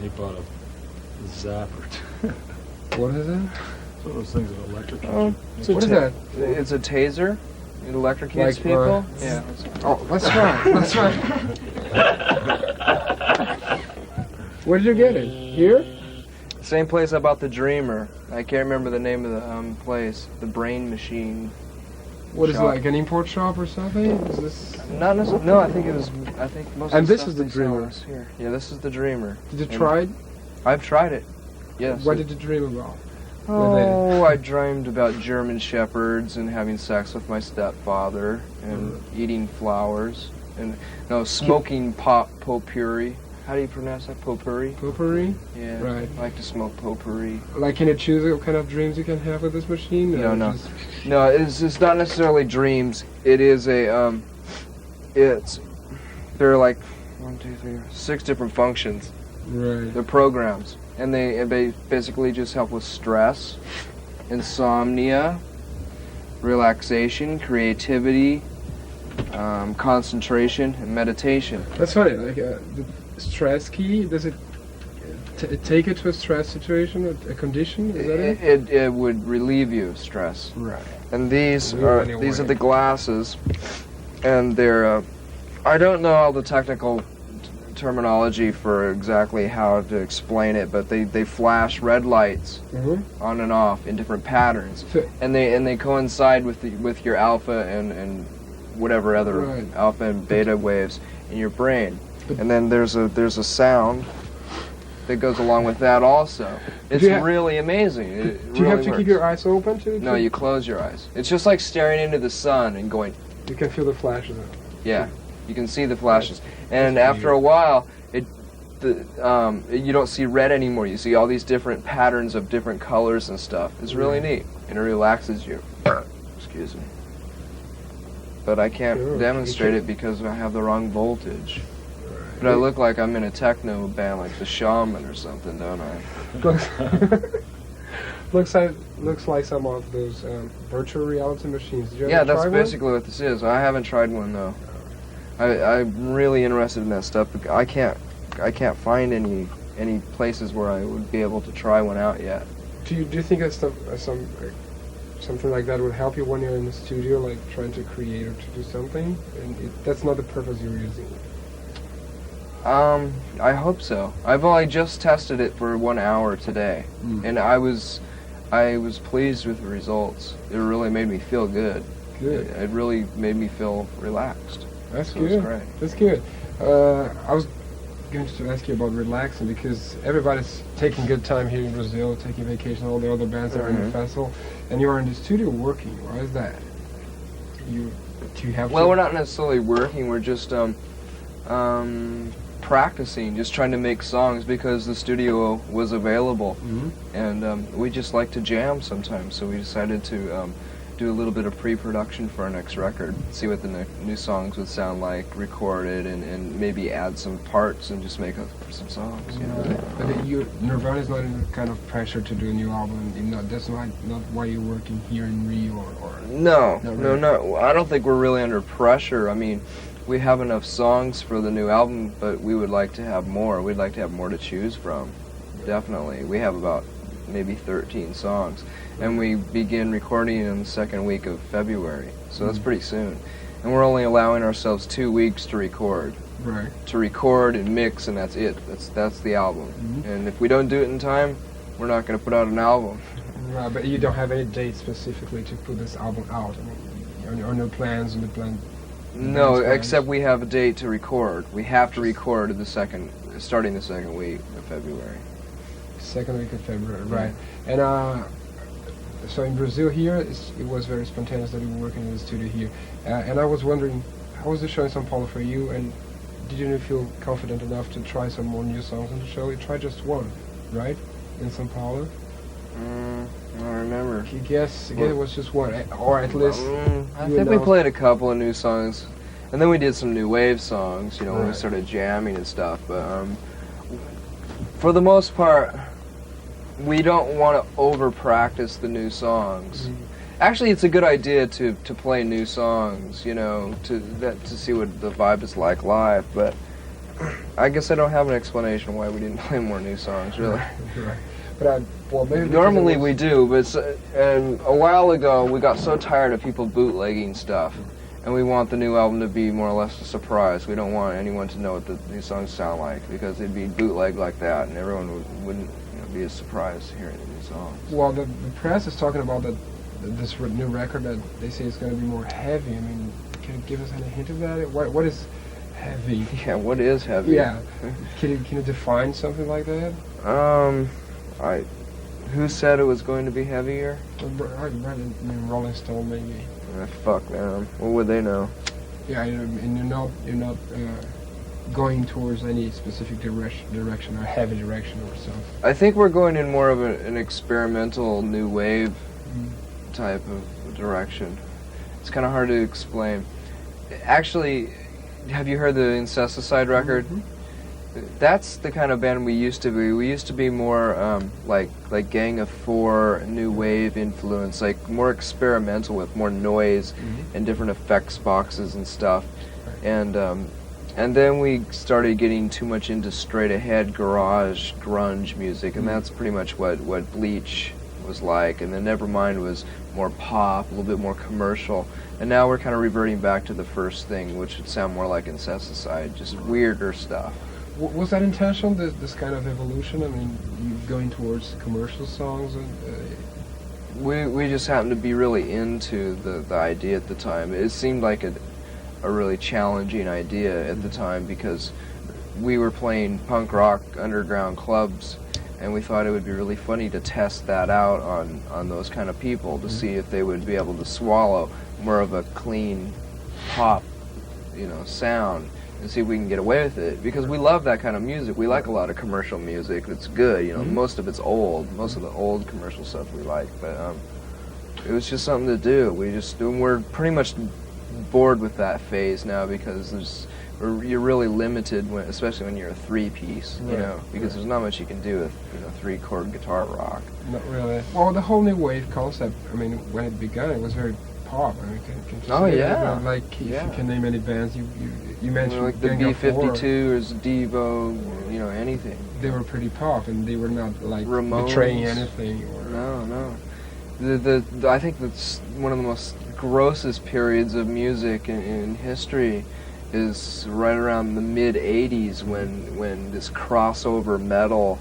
He bought a zapper. What is that? It's one of those things that electrocute Oh, you. What is that? It's a taser. It electrocutes Like, people. Yeah. Oh, let's try. Let's try. Where did you get it? Here? Same place I bought the Dreamer. I can't remember the name of the place. The Brain Machine. What is it, Shop. like an import shop or something? Is this? Not necessarily. No, I think it was. I think most. And of the this stuff is the they sell Dreamer. is here. Yeah, this is the Dreamer. Did you And try it? I've tried it. Yes. What did you dream about? Oh, I dreamed about German shepherds and having sex with my stepfather and eating flowers and smoking potpourri. How do you pronounce that? Potpourri? Potpourri? Yeah. Right. I like to smoke potpourri. Like, can you choose what kind of dreams you can have with this machine? Or No. just- No, it's not necessarily dreams. It is a there are like 6 different functions. Right. They're programs, and they basically just help with stress, insomnia, relaxation, creativity, concentration, and meditation. That's funny. Like the stress key. Does it take you to a stress situation, a condition? Is that it? It would relieve you of stress. Right. And these Relieve are any these are way. the glasses, and they're I don't know all the technical terminology for exactly how to explain it, but they flash red lights on and off in different patterns, So- and they coincide with your alpha and whatever other Right. alpha and beta waves in your brain, But- and then there's a sound that goes along with that also. It's you ha- really amazing. It Do you have really to works. keep your eyes open to? No, you close your eyes. It's just like staring into the sun and going, You can feel the flashes. yeah. You can see the flashes, and That's after a while, you don't see red anymore. You see all these different patterns of different colors and stuff. It's really neat, and it relaxes you. Excuse me. But I can't Sure, demonstrate you it because I have the wrong voltage. But I look like I'm in a techno band, like the Shaman or something, don't I? Looks like some of those virtual reality machines. Did you Yeah, ever that's try basically what this is. I haven't tried one though. I'm really interested in that stuff. But I can't find any places where I would be able to try one out yet. Do you think that something like that would help you when you're in the studio, like trying to create or to do something? And that's not the purpose you're using it. I hope so. I've only just tested it for 1 hour today, and I was pleased with the results. It really made me feel good. Good. It really made me feel relaxed. That's So it's good. great. That's good. I was going to ask you about relaxing because everybody's taking good time here in Brazil, taking vacation. All the other bands are in the festival, and you are in the studio working. Why is that? Do you have? Well, to? we're not necessarily working. We're just practicing, just trying to make songs because the studio was available, and we just like to jam sometimes. So we decided to do a little bit of pre-production for our next record, see what the new songs would sound like, record it, and maybe add some parts and just make some songs. You know. But Nirvana is not in the kind of pressure to do a new album. That's not why you're working here in Rio or. No, Not no, really. no. I don't think we're really under pressure. I mean, we have enough songs for the new album, but we would like to have more. We'd like to have more to choose from. Definitely. We have about maybe 13 songs. And we begin recording in the second week of February. So that's pretty soon. And we're only allowing ourselves 2 weeks to record. Right. To record and mix, and that's it. That's the album. And if we don't do it in time, we're not going to put out an album. Right, but you don't have any date specifically to put this album out. I mean, or no plans on the plan. No, plans? except we have a date to record. We have to record starting the second week of February. Second week of February, right? And so in Brazil here, it was very spontaneous that you were working in the studio here. And I was wondering, how was the show in São Paulo for you? And did you feel confident enough to try some more new songs on the show? You tried just one, right? In São Paulo. I don't remember. I guess it was just one, or at least. I you think we announced- played a couple of new songs, and then we did some new wave songs. You know, when we Right. started jamming and stuff. But for the most part, we don't want to over practice the new songs. Actually, it's a good idea to play new songs. You know, to see what the vibe is like live. But I guess I don't have an explanation why we didn't play more new songs, really. Right. But well, maybe because Normally it was- we do, but and a while ago we got so tired of people bootlegging stuff, and we want the new album to be more or less a surprise. We don't want anyone to know what the new songs sound like, because it'd be bootlegged like that, and everyone wouldn't be as surprised hearing the new songs. Well, the press is talking about this new record that they say is going to be more heavy. I mean, can you give us any hint of that? What is heavy? Yeah, what is heavy? Yeah. Can you define something like that? Who said it was going to be heavier? I read it in Rolling Stone maybe. Fuck them. What would they know? Yeah, and you're not going towards any specific direction or heavy direction or something. I think we're going in more of an experimental new wave type of direction. It's kind of hard to explain. Actually, have you heard the Incesticide record? Mhm. That's the kind of band we used to be. We used to be more like Gang of Four, new wave influence, like more experimental with more noise and different effects boxes and stuff. And then we started getting too much into straight ahead garage grunge music, and that's pretty much what Bleach was like. And then Nevermind was more pop, a little bit more commercial. And now we're kind of reverting back to the first thing, which would sound more like Incesticide, just weirder stuff. Was that intentional, this kind of evolution? I mean, you going towards commercial songs? And, We just happened to be really into the idea at the time. It seemed like a really challenging idea at the time, because we were playing punk rock underground clubs, and we thought it would be really funny to test that out on those kind of people, to see if they would be able to swallow more of a clean pop, sound, and see if we can get away with it, because we love that kind of music. We like a lot of commercial music that's good, most of it's old, most of the old commercial stuff we like, but it was just something to do. We're pretty much bored with that phase now, because you're really limited, especially when you're a three-piece, because there's not much you can do with, three-chord guitar rock. Not really. Well, the whole new wave concept, I mean, when it began, it was very pop. I mean, can you Oh, say yeah. that? Like, if you can name any bands, you mentioned Like the Gang of Four. B-52s, Devo, anything. They were pretty pop, and they were not like Ramones. betraying anything. Or, No. I think that's one of the most grossest periods of music in history is right around the mid-'80s, when this crossover metal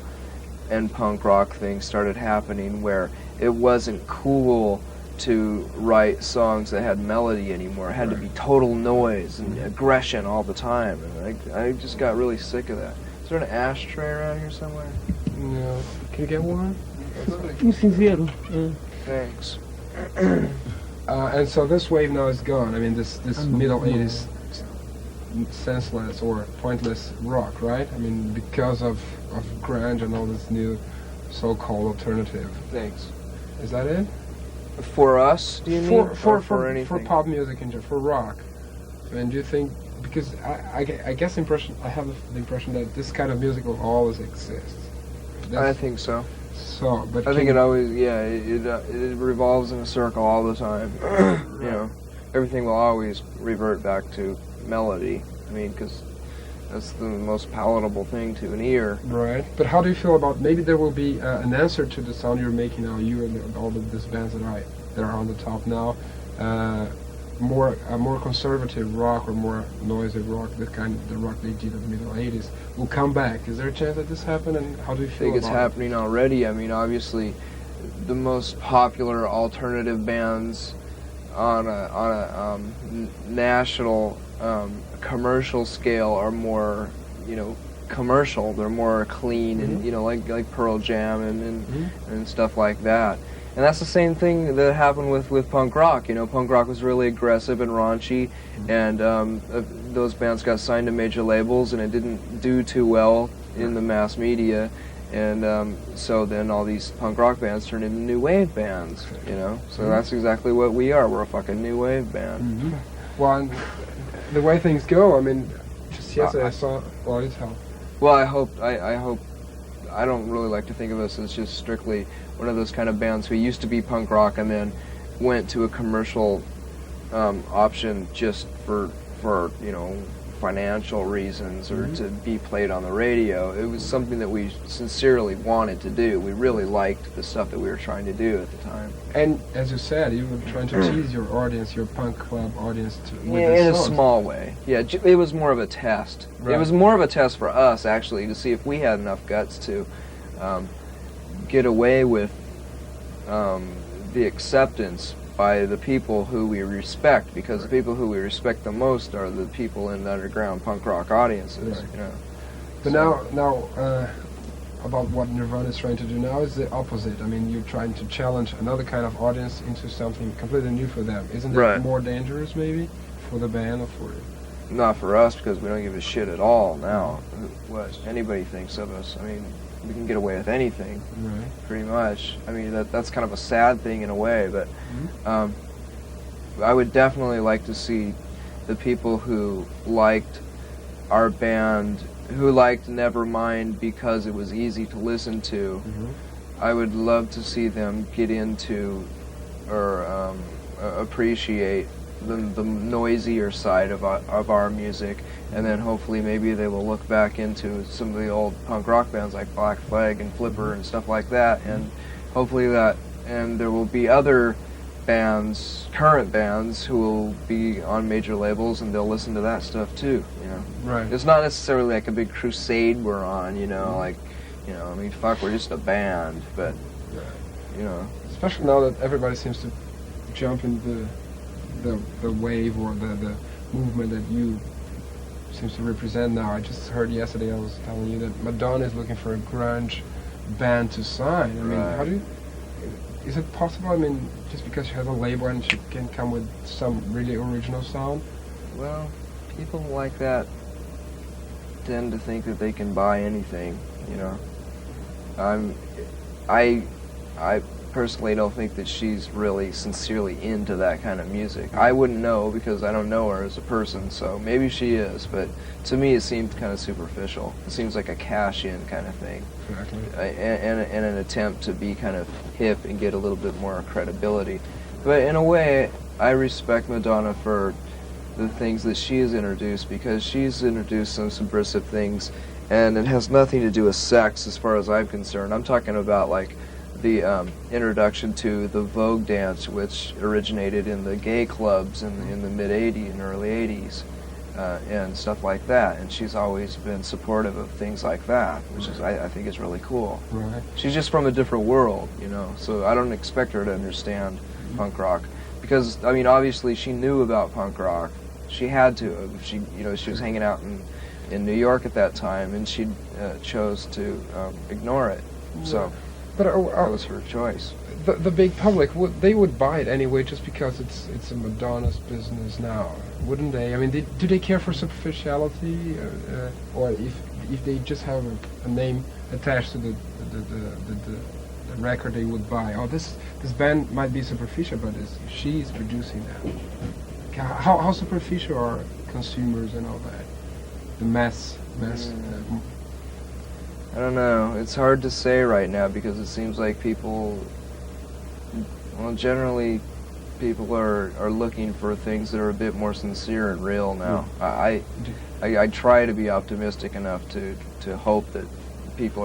and punk rock thing started happening, where it wasn't cool to write songs that had melody anymore. It had to be total noise and aggression all the time, and I just got really sick of that. Is there an ashtray around here somewhere? no. Can you get one? Thanks. And so this wave now is gone. I mean, this middle '80s senseless or pointless rock, right? I mean, because of grunge and all this new so-called alternative. Thanks. Is that it? For us, do you mean? Or For anything? pop music in general, for rock. I mean, do you think? Because I guess I have the impression that this kind of music will always exist. I think so. So, but I think it always, it revolves in a circle all the time. Everything will always revert back to melody. I mean, because that's the most palatable thing to an ear. Right. But how do you feel about, maybe there will be an answer to the sound you're making now, you and all of these bands that are on the top now, more conservative rock or more noisy rock, the rock they did in the middle '80s, will come back. Is there a chance that this happen, and how do you I feel think it's about happening already. I mean, obviously, the most popular alternative bands on a national commercial scale are more, commercial. They're more clean and like Pearl Jam and stuff like that. And that's the same thing that happened with punk rock. Punk rock was really aggressive and raunchy, and those bands got signed to major labels, and it didn't do too well in the mass media. And so then all these punk rock bands turned into new wave bands, So that's exactly what we are. We're a fucking new wave band. Well, and the way things go, I mean, just yesterday I saw, well, it's hell. Well, I hope. I don't really like to think of us as just strictly one of those kind of bands who used to be punk rock and then went to a commercial option just for financial reasons or Mhm. to be played on the radio. It was something that we sincerely wanted to do. We really liked the stuff that we were trying to do at the time. And as you said, you were trying to tease your audience, your punk club audience, with Yeah, the in a songs. small way. Yeah, it was more of a test. It Right. was more of a test for us, actually, to see if we had enough guts to get away with the acceptance by the people who we respect, because the people who we respect the most are the people in the underground punk rock audiences. Right. You know. But So- now, about what Nirvana is trying to do now is the opposite. I mean, you're trying to challenge another kind of audience into something completely new for them. Isn't that Right. more dangerous, maybe, for the band or for? Not for us, because we don't give a shit at all now what anybody thinks of us. I mean, we can get away with anything, Right. pretty much. I mean, that's kind of a sad thing in a way, but Mhm. I would definitely like to see the people who liked our band, who liked Nevermind because it was easy to listen to. Mhm. I would love to see them get into or appreciate the noisier side of our music, and then hopefully maybe they will look back into some of the old punk rock bands like Black Flag and Flipper and stuff like that, and hopefully and there will be other bands, current bands, who will be on major labels, and they'll listen to that stuff too, you know. Right. It's not necessarily like a big crusade we're on, you know, like, you know, I mean, fuck, we're just a band, but, Right. you know. Especially now that everybody seems to jump in the wave or the movement that you seems to represent now. I just heard yesterday, I was telling you that Madonna is looking for a grunge band to sign. I mean, Right. how do you, is it possible? I mean, just because she has a label and she can come with some really original sound? Well, people like that tend to think that they can buy anything, you know. I personally don't think that she's really sincerely into that kind of music. I wouldn't know because I don't know her as a person, so maybe she is, but to me it seems kind of superficial. It seems like a cash-in kind of thing. Exactly. And an attempt to be kind of hip and get a little bit more credibility. But in a way, I respect Madonna for the things that she has introduced, because she's introduced some subversive things, and it has nothing to do with sex as far as I'm concerned. I'm talking about like the introduction to the Vogue dance, which originated in the gay clubs in the mid-'80s and early 80s. And stuff like that, and she's always been supportive of things like that, which is I think is really cool. Right. She's just from a different world, you know, so I don't expect her to understand punk rock, because I mean obviously she knew about punk rock. She had to. She was hanging out in New York at that time, and she chose to ignore it. So But that was her choice. the big public, they would buy it anyway just because it's a Madonna's business now, wouldn't they? I mean, do they care for superficiality, or if they just have a name attached to the record, they would buy? Oh, this band might be superficial, but she's producing that. How superficial are consumers and all that? The mass. I don't know. It's hard to say right now because it seems like people, well, generally, people are looking for things that are a bit more sincere and real now. I try to be optimistic enough to hope that people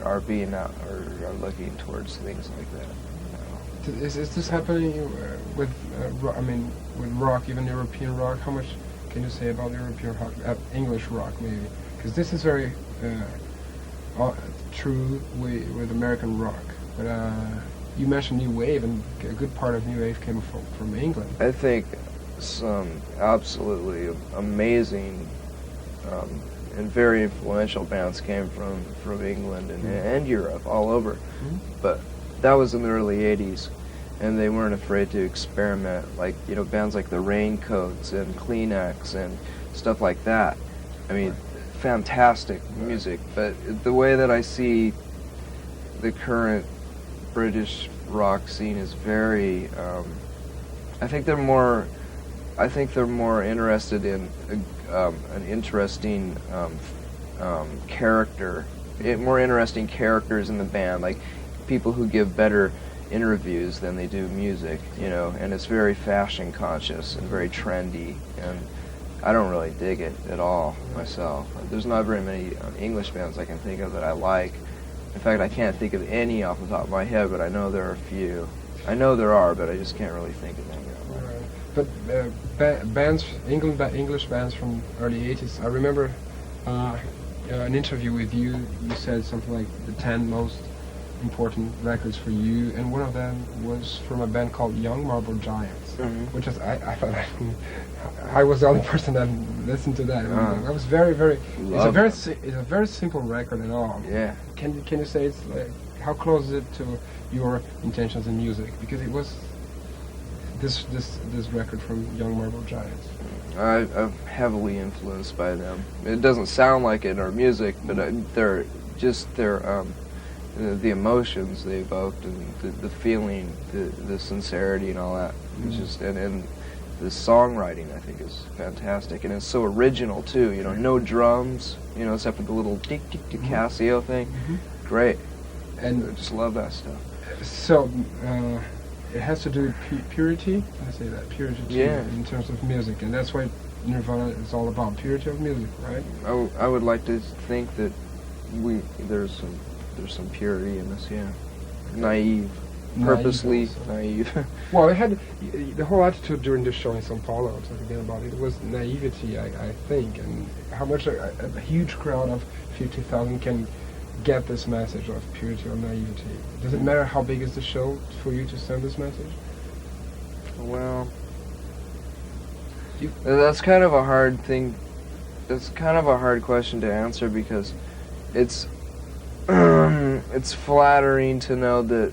are being out or are looking towards things like that. You know. Is this happening with with rock, even European rock? How much can you say about European rock, English rock maybe? Because this is very true with American rock. But you mentioned New Wave, and a good part of New Wave came from England. I think some absolutely amazing and very influential bands came from England and Europe, all over. Mhm. But that was in the early 80s, and they weren't afraid to experiment, like, you know, bands like the Raincoats and Kleenex and stuff like that. I mean, fantastic music, but the way that I see the current British rock scene is very, I think they're more interested in an interesting character, more interesting characters in the band, like people who give better interviews than they do music, you know, and it's very fashion conscious and very trendy, and I don't really dig it at all myself. There's not very many English bands I can think of that I like. In fact, I can't think of any off the top of my head, but I know there are a few. I know there are, but I just can't really think of any. Right. But bands, English bands from early 80s, I remember an interview with you. You said something like the 10 most important records for you, and one of them was from a band called Young Marble Giants, which is, I thought I was the only person that listened to that. I was very it's a very simple record at all. Yeah. Can you say it's like, how close is it to your intentions in music? Because it was this record from Young Marble Giants. I'm heavily influenced by them. It doesn't sound like it in our music, but they're the emotions they evoked, and the feeling, the sincerity and all that. It's just, and the songwriting, I think, is fantastic, and it's so original too. You know, no drums, you know, except for the little tick tick tick Casio thing. Great, and I just love that stuff. So it has to do with purity. Can I say that? Purity too, in terms of music, and that's what Nirvana is all about: purity of music, right? I would like to think that there's some purity in this, naive, purposely naive. Well, it had the whole attitude during the show in São Paulo. I was talking about it. It was naivety, I think, and how much a huge crowd of 50,000 can get this message of purity or naivety. Does it matter how big is the show for you to send this message? Well, that's kind of a hard thing. It's kind of a hard question to answer, because it's flattering to know that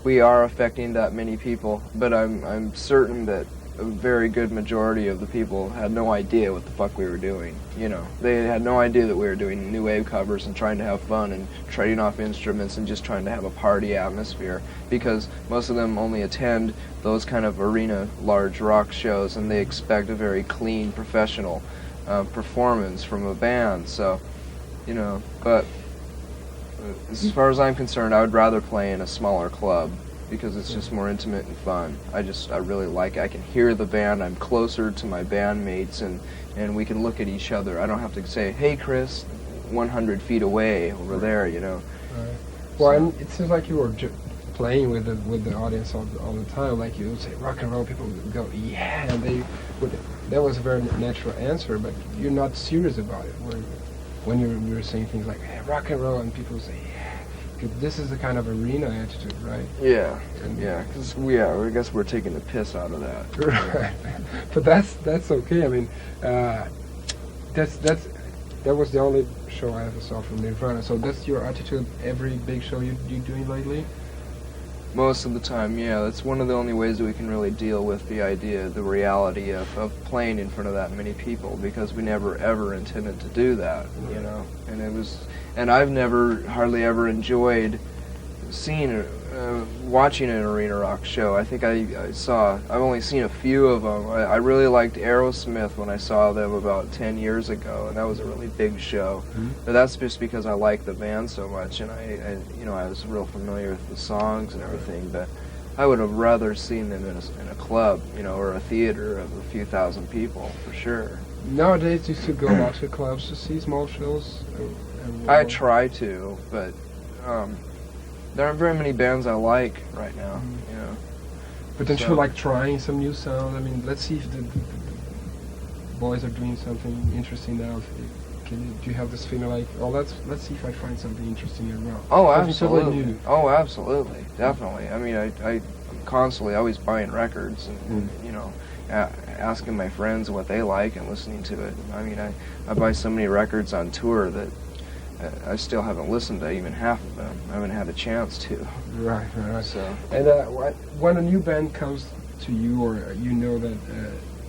we are affecting that many people, but I'm certain that a very good majority of the people had no idea what the fuck we were doing. You know, they had no idea that we were doing new wave covers and trying to have fun and trading off instruments and just trying to have a party atmosphere, because most of them only attend those kind of arena large rock shows, and they expect a very clean, professional performance from a band. So, you know, but as far as I'm concerned, I would rather play in a smaller club, because it's just more intimate and fun. I really like it. I can hear the band. I'm closer to my bandmates, and we can look at each other. I don't have to say, "Hey, Chris," 100 feet away over there, you know. Right. Well, and it seems like you were playing with the audience all the time. Like, you would say rock and roll, people would go, yeah, and they would. That was a very natural answer, but you're not serious about it. When you were saying things like, hey, rock and roll, and people say, yeah, 'cause this is the kind of arena attitude, right? Yeah, because I guess we're taking the piss out of that. Right, but that's okay. I mean, that was the only show I ever saw from Nirvana. So that's your attitude every big show you're doing lately? Most of the time, yeah. That's one of the only ways that we can really deal with the reality of playing in front of that many people, because we never ever intended to do that, you know. And I've never hardly ever enjoyed watching an arena rock show. I think I've only seen a few of them. I really liked Aerosmith when I saw them about 10 years ago, and that was a really big show. But that's just because I like the band so much, and I was real familiar with the songs and everything. But I would have rather seen them in a club, you know, or a theater of a few thousand people, for sure. Nowadays, you still go out to clubs to see small shows? I try to, but there aren't very many bands I like right now, you know. But don't you like trying some new sound? I mean, let's see if the boys are doing something interesting now. Do you have this feeling like, oh, let's see if I find something interesting as well? Oh, absolutely. Oh, absolutely, definitely. I mean, I'm constantly always buying records and you know, asking my friends what they like and listening to it. I mean, I buy so many records on tour that I still haven't listened to even half of them. I haven't had a chance to. Right. So. And when a new band comes to you, or you know that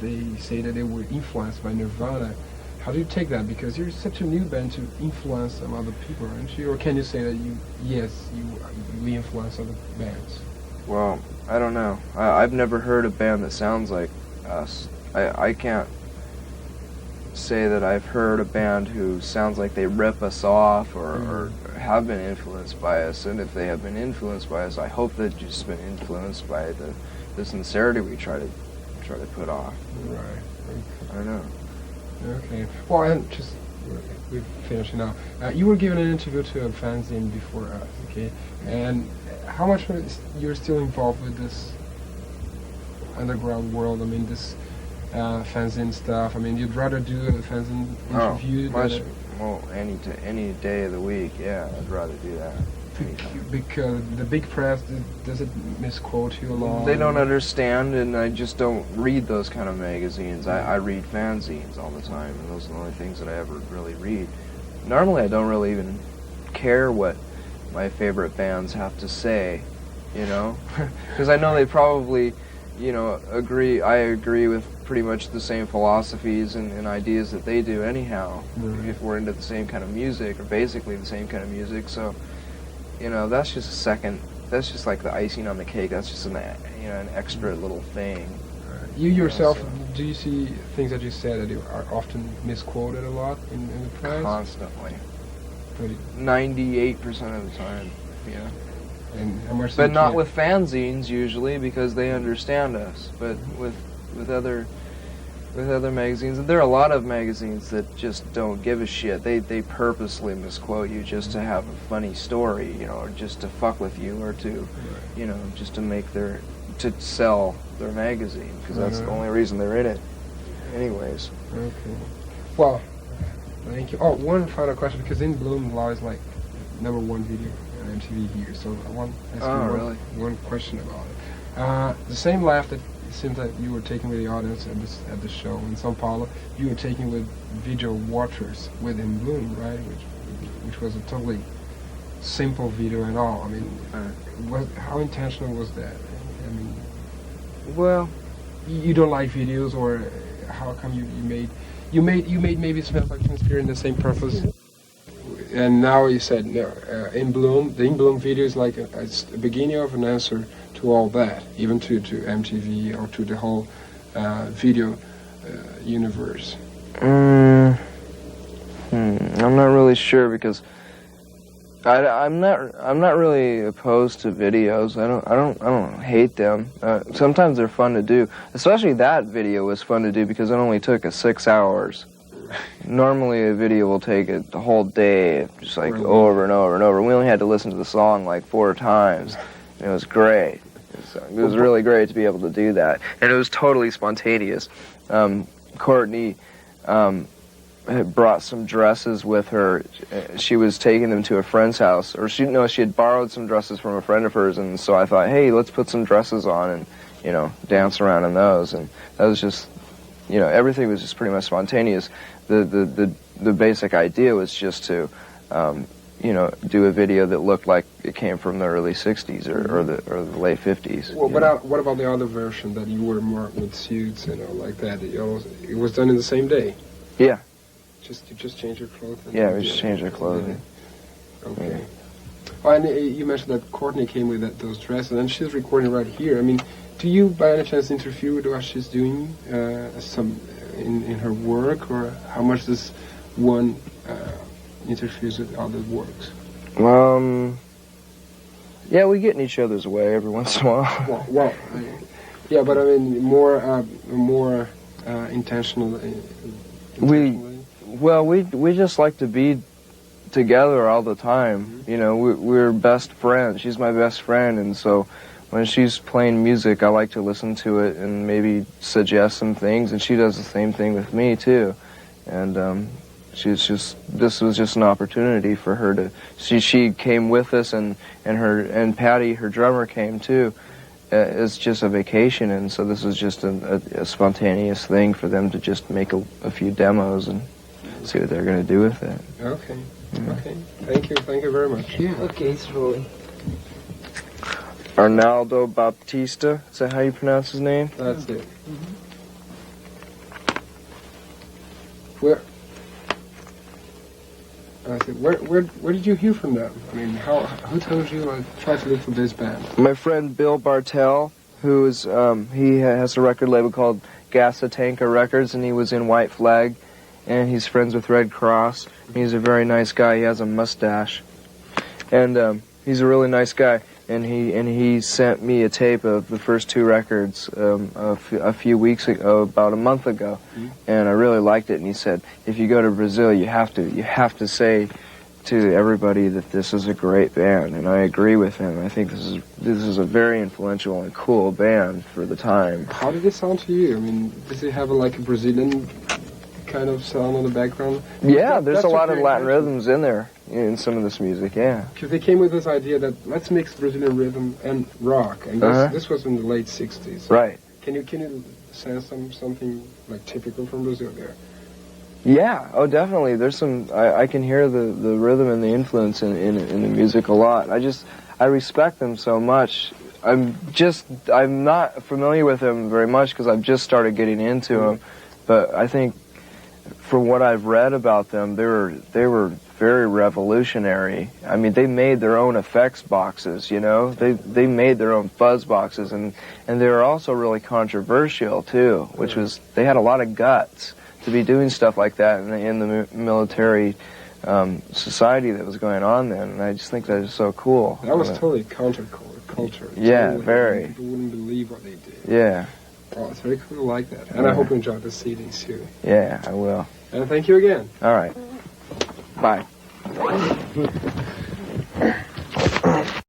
they say that they were influenced by Nirvana, how do you take that? Because you're such a new band to influence some other people, aren't you? Or can you say that you influence other bands? Well, I don't know. I've never heard a band that sounds like us. I can't say that I've heard a band who sounds like they rip us off or have been influenced by us. And if they have been influenced by us, I hope they've just been influenced by the sincerity we try to put off. Right. I don't know. Okay. Well, and just we're finishing now. You were given an interview to a fanzine before us, okay? And how much you're still involved with this underground world? I mean, this fanzine stuff. I mean, you'd rather do a fanzine interview any day of the week. Yeah, I'd rather do that. Because the big press, does it misquote you a lot? They don't understand, and I just don't read those kind of magazines. I read fanzines all the time, and those are the only things that I ever really read. Normally, I don't really even care what my favorite bands have to say, you know? Because I know they probably, you know, agree. I agree with pretty much the same philosophies and ideas that they do anyhow, if we're into the same kind of music, or basically the same kind of music, so... You know, that's just that's just like the icing on the cake. That's just an extra little thing. You yourself, do you see things that you said that are often misquoted a lot in the press? Constantly. 98% of the time, yeah. And how much? But not with fanzines usually, because they understand us. But with other magazines, and there are a lot of magazines that just don't give a shit. They purposely misquote you just to have a funny story, you know, or just to fuck with you, or to, you know, just to sell their magazine, because that's the only reason they're in it. Anyways. Okay. Well, thank you. Oh, one final question, because In Bloom Law is like #1 video on MTV here, so I want to ask you one question about it. The same laugh that it seems that you were taking with the audience at the show in São Paulo, you were taking with video watchers with In Bloom, right? Which was a totally simple video and all. I mean, how intentional was that? I mean, well, you don't like videos, or how come you made maybe Smells Like Teen Spirit in the same purpose? And now you said no. In Bloom, the In Bloom video is like it's the beginning of an answer to all that, even to MTV or to the whole video universe. I'm not really sure, because I'm not really opposed to videos. I don't hate them. Sometimes they're fun to do. Especially that video was fun to do because it only took us 6 hours. Normally a video will take the whole day, just like over and over and over. We only had to listen to the song like 4 times. And it was great. It was really great to be able to do that, and it was totally spontaneous. Courtney had brought some dresses with her. She was taking them to a friend's house, or she had borrowed some dresses from a friend of hers, and so I thought, hey, let's put some dresses on and, you know, dance around in those. And that was just, you know, everything was just pretty much spontaneous. The basic idea was just to, you know, do a video that looked like it came from the early '60s or the late '50s. Well, what about the other version that you were more with suits and all like that? It was done in the same day. Yeah. You just change your clothes. Yeah, we just changed our clothing. Okay. Yeah. Oh, and you mentioned that Courtney came with those dresses, and she's recording right here. I mean, do you by any chance interfere with what she's doing in her work, or how much does one interferes with other works? Yeah, we get in each other's way every once in a while. Well, yeah, but I mean more intentional. We just like to be together all the time. Mm-hmm. You know, we're best friends. She's my best friend, and so when she's playing music, I like to listen to it and maybe suggest some things, and she does the same thing with me too. And this was just an opportunity for her to. She came with us, and Patty, her drummer, came too. It's just a vacation, and so this was just a spontaneous thing for them to just make a few demos and see what they're going to do with it. Okay. Yeah. Okay. Thank you very much. Yeah. Okay, it's rolling. Arnaldo Baptista, is that how you pronounce his name? That's it. Mm-hmm. Where did you hear from them? I mean, who told you to try to look for this band? My friend Bill Bartell, who is he has a record label called Gasatanka Records, and he was in White Flag, and he's friends with Red Cross. He's a very nice guy. He has a mustache, and he's a really nice guy. and he sent me a tape of the first 2 records a few weeks ago, about a month ago, and I really liked it. And he said, if you go to Brazil, you have to say to everybody that this is a great band, and I agree with him. I think this is a very influential and cool band for the time. How did it sound to you? I mean, does it have like a Brazilian kind of sound on the background? Yeah, there's a lot of Latin rhythms in there in some of this music. Yeah, because they came with this idea that let's mix Brazilian rhythm and rock, and this was in the late '60s. Right. Can you say something like typical from Brazil there? Yeah, oh definitely. There's some, I can hear the rhythm and the influence in the music a lot. I respect them so much. I'm not familiar with them very much because I've just started getting into them, but I think from what I've read about them, they were very revolutionary. I mean, they made their own effects boxes, you know? They made their own fuzz boxes, and they were also really controversial too, which was, they had a lot of guts to be doing stuff like that in the military society that was going on then, and I just think that is so cool. That was totally counterculture. Yeah, totally, very. People wouldn't believe what they did. Yeah. Oh, it's very cool, I like that. And I hope you enjoyed the CDs too. Yeah, I will. And thank you again. All right. Bye.